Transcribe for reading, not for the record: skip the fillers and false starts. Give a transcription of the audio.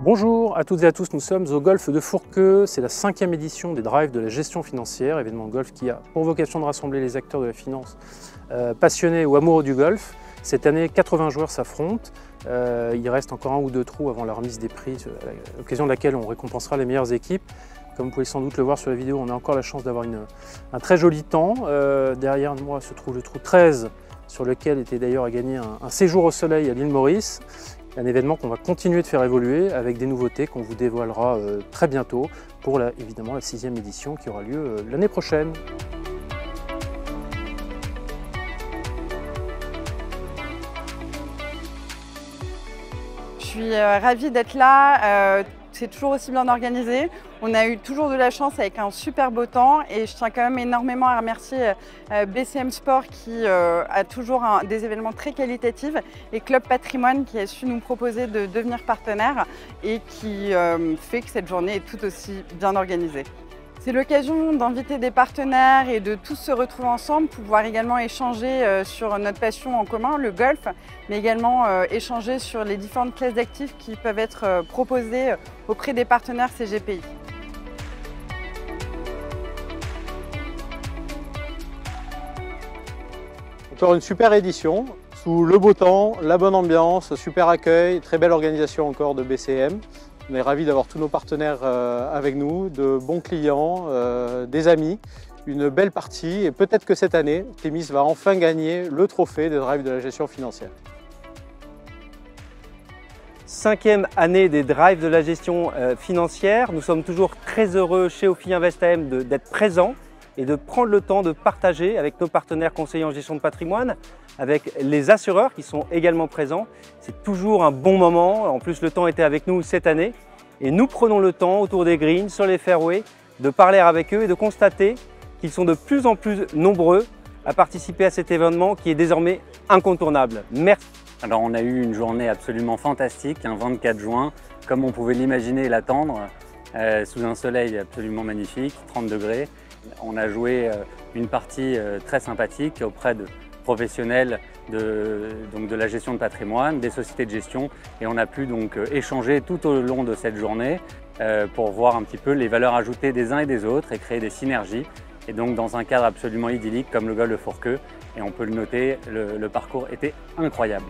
Bonjour à toutes et à tous, nous sommes au golf de Fourqueux. C'est la 5e édition des Drives de la gestion financière, événement de golf qui a pour vocation de rassembler les acteurs de la finance passionnés ou amoureux du golf. Cette année, 80 joueurs s'affrontent. Il reste encore un ou deux trous avant la remise des prix, à l'occasion de laquelle on récompensera les meilleures équipes. Comme vous pouvez sans doute le voir sur la vidéo, on a encore la chance d'avoir un très joli temps. Derrière moi se trouve le trou 13, sur lequel était d'ailleurs à gagner un séjour au soleil à l'île Maurice. Un événement qu'on va continuer de faire évoluer avec des nouveautés qu'on vous dévoilera très bientôt pour évidemment la 6e édition qui aura lieu l'année prochaine. Je suis ravie d'être là, c'est toujours aussi bien organisé. On a eu toujours de la chance avec un super beau temps et je tiens quand même énormément à remercier BCM Sport qui a toujours des événements très qualitatifs et Club Patrimoine qui a su nous proposer de devenir partenaire et qui fait que cette journée est tout aussi bien organisée. C'est l'occasion d'inviter des partenaires et de tous se retrouver ensemble, pouvoir également échanger sur notre passion en commun, le golf, mais également échanger sur les différentes classes d'actifs qui peuvent être proposées auprès des partenaires CGPI. Encore une super édition, sous le beau temps, la bonne ambiance, super accueil, très belle organisation encore de BCM. On est ravis d'avoir tous nos partenaires avec nous, de bons clients, des amis, une belle partie et peut-être que cette année, Thémis va enfin gagner le trophée des Drives de la gestion financière. 5e année des Drives de la gestion financière. Nous sommes toujours très heureux chez Ophi Invest AM d'être présents et de prendre le temps de partager avec nos partenaires conseillers en gestion de patrimoine, avec les assureurs qui sont également présents. C'est toujours un bon moment. En plus, le temps était avec nous cette année. Et nous prenons le temps autour des greens, sur les fairways, de parler avec eux et de constater qu'ils sont de plus en plus nombreux à participer à cet événement qui est désormais incontournable. Merci. Alors on a eu une journée absolument fantastique, un 24 juin, comme on pouvait l'imaginer et l'attendre, sous un soleil absolument magnifique, 30 degrés. On a joué une partie très sympathique auprès de professionnels de la gestion de patrimoine, des sociétés de gestion, et on a pu donc échanger tout au long de cette journée pour voir un petit peu les valeurs ajoutées des uns et des autres et créer des synergies. Et donc dans un cadre absolument idyllique comme le golf de Fourqueux, et on peut le noter, le parcours était incroyable.